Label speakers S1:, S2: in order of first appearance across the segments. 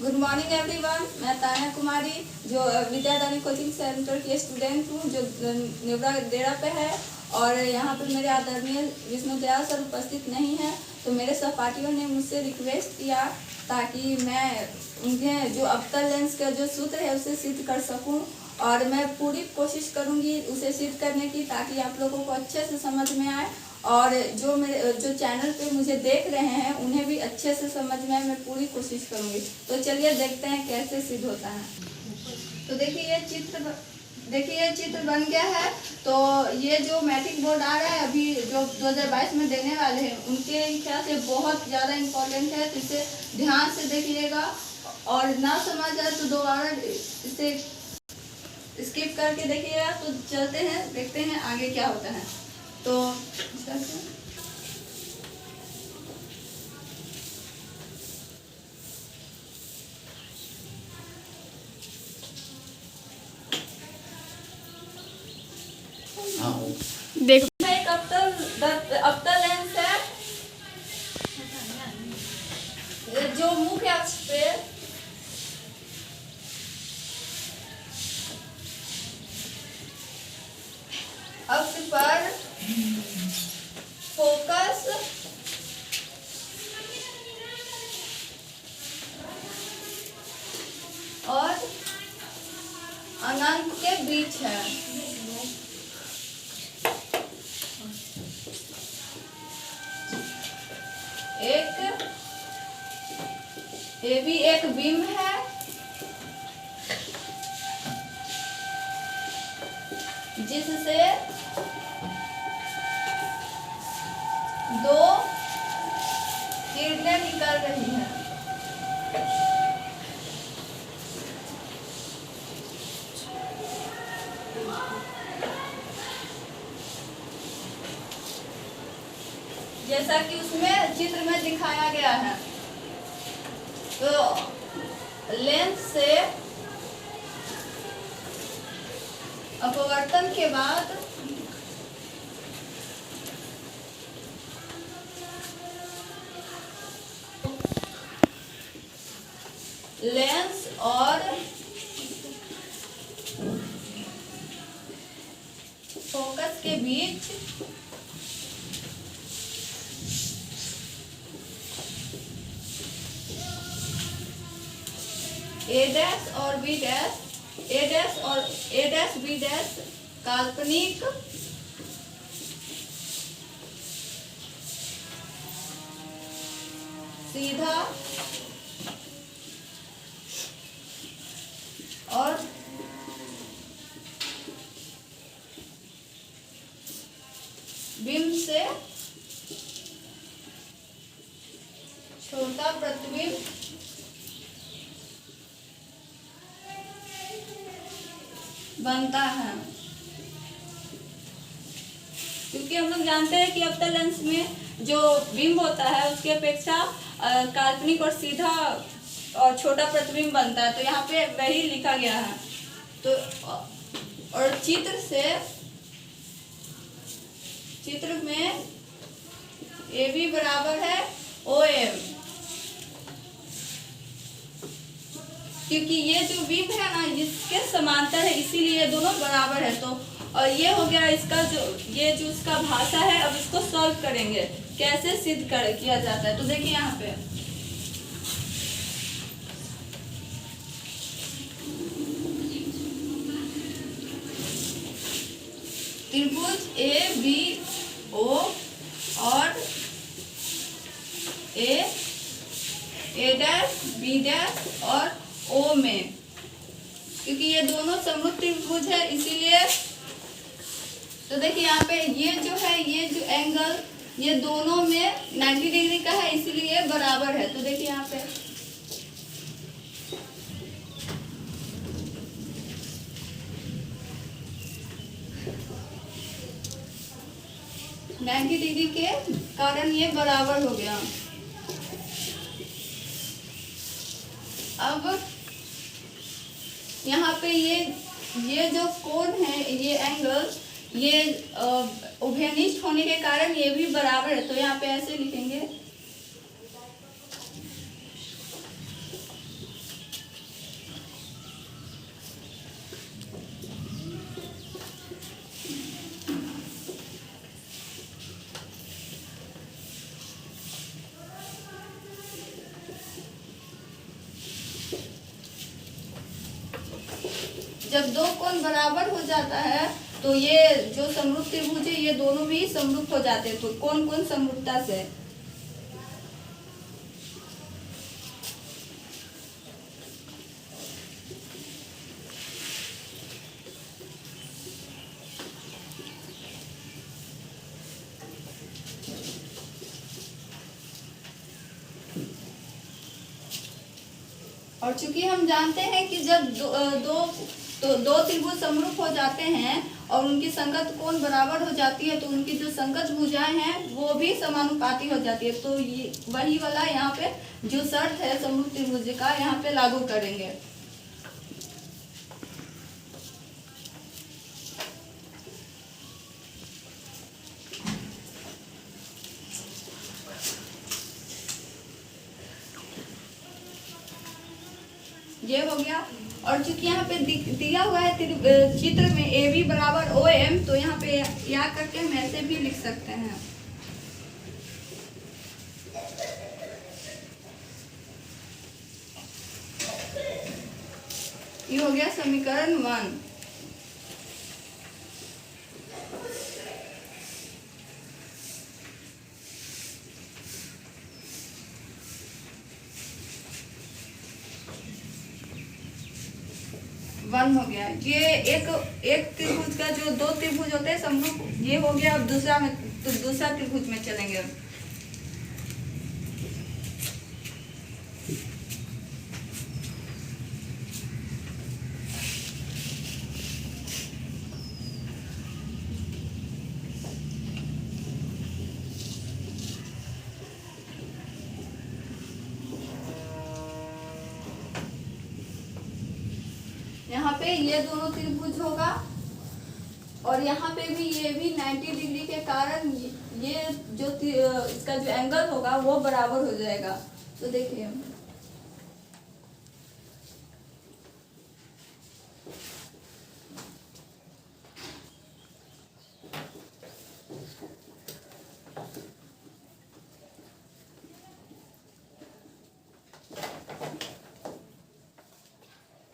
S1: Good morning everyone. मैं तान्या कुमारी जो Vidyadani coaching centre की स्टूडेंट हूँ जो नेवरा डेरा पे है। और यहाँ पर मेरे आदरणीय विष्णु दयाल सर उपस्थित नहीं है, तो मेरे सहपाठियों ने मुझसे रिक्वेस्ट किया ताकि मैं उन्हें जो अवतल लेंस का जो सूत्र है उसे सिद्ध कर सकूं, और मैं पूरी कोशिश करूंगी उसे सिद्ध करने की, ताकि आप लोगों को अच्छे से समझ में आए और जो चैनल पे मुझे देख रहे हैं उन्हें भी अच्छे से समझ में आए। मैं पूरी कोशिश करूंगी। तो चलिए देखते हैं कैसे सिद्ध होता है। तो देखिए ये चित्र बन गया है। तो ये जो मैट्रिक बोर्ड आ रहा है अभी जो 2022 में देने वाले हैं, उनके ख्याल से बहुत ज़्यादा इम्पोर्टेंट है, तो इसे ध्यान से देखिएगा और ना समझ आए तो दोबारा इसे स्किप करके देखिएगा। तो चलते हैं, देखते हैं आगे क्या होता है। तो
S2: देखो
S1: एक अवतल लेंस है जो मुख्य अक्ष पे अक्ष पर फोकस और अनंत के बीच है। ये भी एक बीम है जिससे दो किरणें निकल रही हैं। जैसा कि उसमें चित्र में दिखाया गया है। तो लेंस से अपवर्तन के बाद लेंस और फोकस के बीच ए डैश और बी डैश, ए डैश बी डैश काल्पनिक सीधा और बिंब से छोटा प्रतिबिंब बनता है। क्योंकि हम लोग जानते हैं कि अवतल लेंस में जो बिंब होता है उसकी अपेक्षा काल्पनिक और सीधा और छोटा प्रतिबिंब बनता है, तो यहाँ पे वही लिखा गया है। तो और चित्र में ए बी बराबर है ओ एम, क्योंकि ये जो बिंब है ना इसके समांतर है, इसीलिए दोनों बराबर है। तो और ये हो गया इसका जो इसका भाषा है। अब इसको सॉल्व करेंगे, कैसे सिद्ध किया जाता है। तो देखिए यहाँ पे त्रिभुज ए बी ओ और ए डैश बी डैश और ओ में, क्योंकि ये दोनों समरूप त्रिभुज है इसीलिए। तो देखिए यहाँ पे ये जो एंगल ये दोनों में 90 डिग्री का है, इसीलिए बराबर है। तो देखिए यहाँ पे नाइन्टी डिग्री के कारण ये बराबर हो गया। अब यहाँ पे ये जो कोण है, ये एंगल, ये उभयनिष्ठ होने के कारण ये भी बराबर है। तो यहाँ पे ऐसे लिखेंगे जब दो कोण बराबर हो जाता है तो ये जो समरूप त्रिभुज है ये दोनों भी समरूप हो जाते हैं। तो कौन कौन समरूपता से? और चूंकि हम जानते हैं कि जब दो त्रिभुज समरूप हो जाते हैं और उनकी संगत कोण बराबर हो जाती है तो उनकी जो संगत भुजाएं हैं वो भी समानुपाती हो जाती है। तो ये वही वाला यहाँ पे जो शर्त है समरूप त्रिभुज का यहाँ पे लागू करेंगे। ये हो गया। और चूंकि यहाँ पे दिया हुआ है चित्र में ए बी बराबर ओ एम, तो यहाँ पे या करके हम ऐसे भी लिख सकते हैं। ये हो गया समीकरण 1। वन हो गया। ये एक त्रिभुज का जो दो त्रिभुज होते हैं समरूप, ये हो गया। अब दूसरा त्रिभुज में चलेंगे। यहाँ पे ये दोनों त्रिभुज होगा और यहाँ पे भी ये भी 90 डिग्री के कारण ये जो इसका जो एंगल होगा वो बराबर हो जाएगा। तो देखिए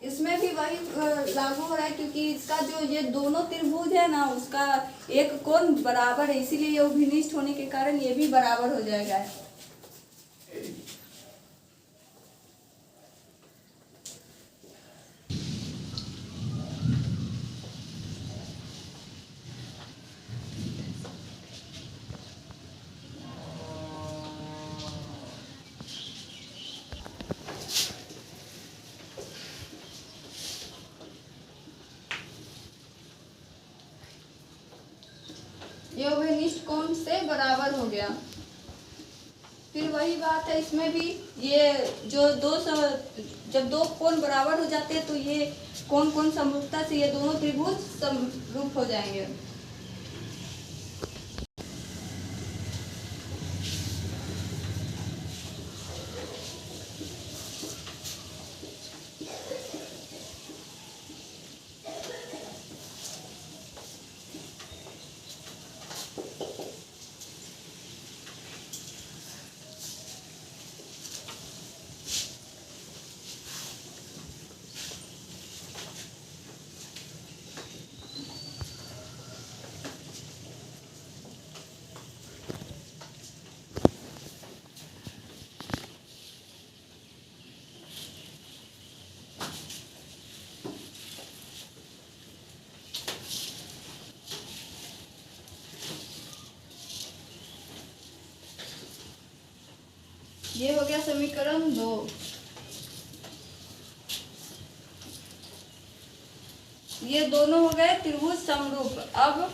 S1: इसमें भी वही लागू हो रहा है क्योंकि इसका जो ये दोनों त्रिभुज है ना उसका एक कोण बराबर है, इसीलिए ये अभिनिष्ट होने के कारण ये भी बराबर हो जाएगा। ये अभिनिष्ट कोण से बराबर हो गया। फिर वही बात है इसमें भी, ये जो जब दो कोण बराबर हो जाते हैं तो ये कौन समरूपता से ये दोनों त्रिभुज समरूप हो जाएंगे। ये हो गया समीकरण 2। ये दोनों हो गए त्रिभुज समरूप। अब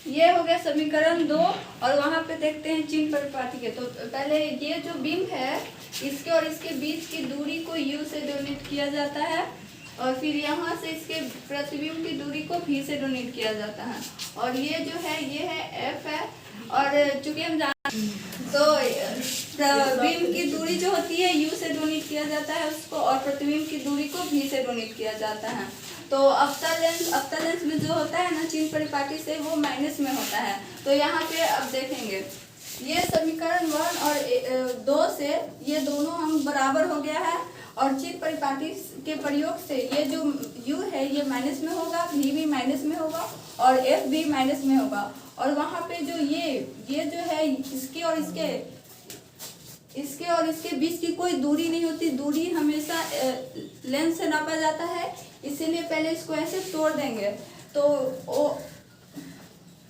S1: ये हो गया समीकरण 2 और वहां पे देखते हैं चिन्ह परिपाटी के। तो पहले ये जो बिंब है इसके और इसके बीच की दूरी को u से डोनेट किया जाता है और फिर यहाँ से इसके प्रतिबिंब की दूरी को v से डोनेट किया जाता है। और ये जो है ये है f है। और चूंकि हम तो प्रतिबिंब की दूरी जो होती है u से डोनेट किया जाता है उसको, और प्रतिबिंब की दूरी को v से डोनेट किया जाता है। तो अवतल लेंस में जो होता है ना चिन्ह परिपाटी से वो माइनस में होता है। तो यहाँ पे अब देखेंगे ये समीकरण 1 और 2 से ये दोनों हम बराबर हो गया है, और चिन्ह परिपाटी के प्रयोग से ये जो u है ये माइनस में होगा, v भी माइनस में होगा और f भी माइनस में होगा। और वहाँ पे जो ये जो है इसके और इसके बीच की कोई दूरी नहीं होती, दूरी हमेशा लेंथ से नापा जाता है, इसीलिए पहले इसको ऐसे तोड़ देंगे। तो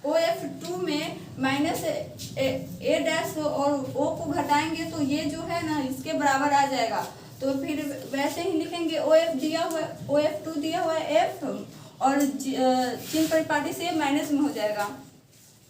S1: OF2 में माइनस a डैश और O को घटाएंगे तो ये जो है ना इसके बराबर आ जाएगा। तो फिर वैसे ही लिखेंगे OF दिया हुआ OF2 दिया हुआ है F और चिन्ह परिपाटी से माइनस में हो जाएगा,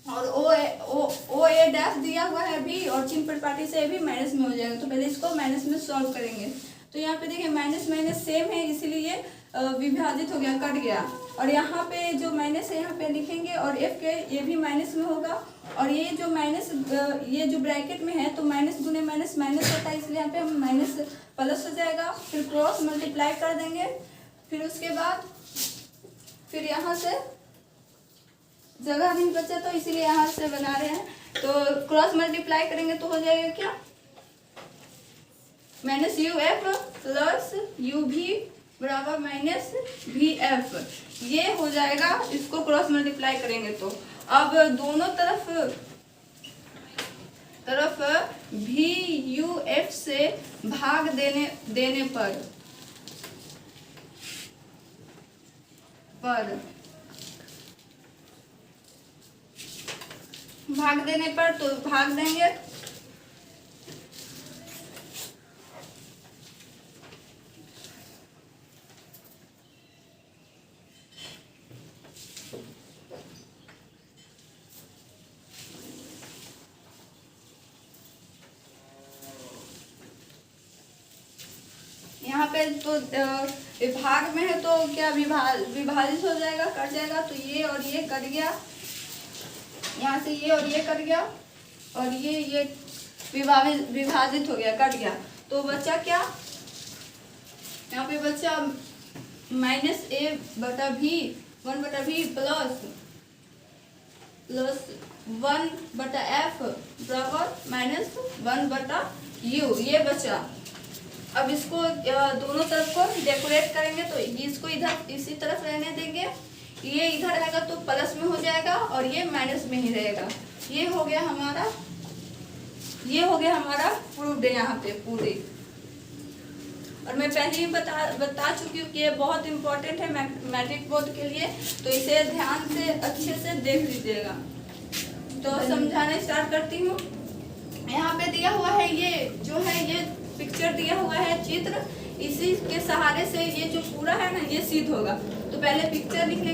S1: और OA डैश दिया हुआ है B और चिन्ह परिपाटी से भी माइनस में हो जाएगा। तो पहले इसको माइनस में सॉल्व करेंगे। तो यहाँ पे देखिए माइनस माइनस सेम है, इसीलिए विभाजित हो गया, कट गया। और यहाँ पे जो माइनस है यहाँ पे लिखेंगे और F के ये भी माइनस में होगा, और ये जो माइनस ये जो ब्रैकेट में है तो माइनस गुने माइनस माइनस होता है, इसलिए यहाँ पे हम माइनस प्लस हो जाएगा। फिर क्रॉस मल्टीप्लाई कर देंगे, फिर उसके बाद फिर यहाँ से जगह नहीं बचा तो इसीलिए यहाँ से बना रहे हैं। तो क्रॉस मल्टीप्लाई करेंगे तो हो जाएगा क्या, माइनस UF प्लस UV बराबर माइनस VF, ये हो जाएगा। इसको क्रॉस मल्टीप्लाई करेंगे तो अब दोनों तरफ VUF से भाग देने पर तो भाग देंगे। यहाँ पे तो विभाग में है तो क्या विभाजित हो जाएगा, कट जाएगा। तो ये और ये कट गया, यहाँ से ये और ये कट गया, और ये विभाजित हो गया, कट गया। तो बचा क्या, यहाँ पे बचा माइनस A बटा V 1 बटा V प्लस 1 बटा F बराबर माइनस 1 बटा U, ये बचा। अब इसको दोनों तरफ को डेकोरेट करेंगे तो इसको इधर इसी तरफ रहने देंगे, ये इधर रहेगा तो प्लस में हो जाएगा और ये माइनस में ही रहेगा। ये हो गया हमारा प्रूव्ड है यहाँ पे पूरे। और मैं पहले ही बता चुकी हूँ कि ये बहुत इंपॉर्टेंट है मैट्रिक बोर्ड के लिए, तो इसे ध्यान से अच्छे से देख लीजिएगा। तो समझाना स्टार्ट करती हूँ। यहाँ पे दिया हुआ है ये जो है ये पिक्चर दिया हुआ है चित्र, इसी के सहारे से ये जो पूरा है ना ये सिद्ध होगा। तो पहले पिक्चर लिख लेंगे।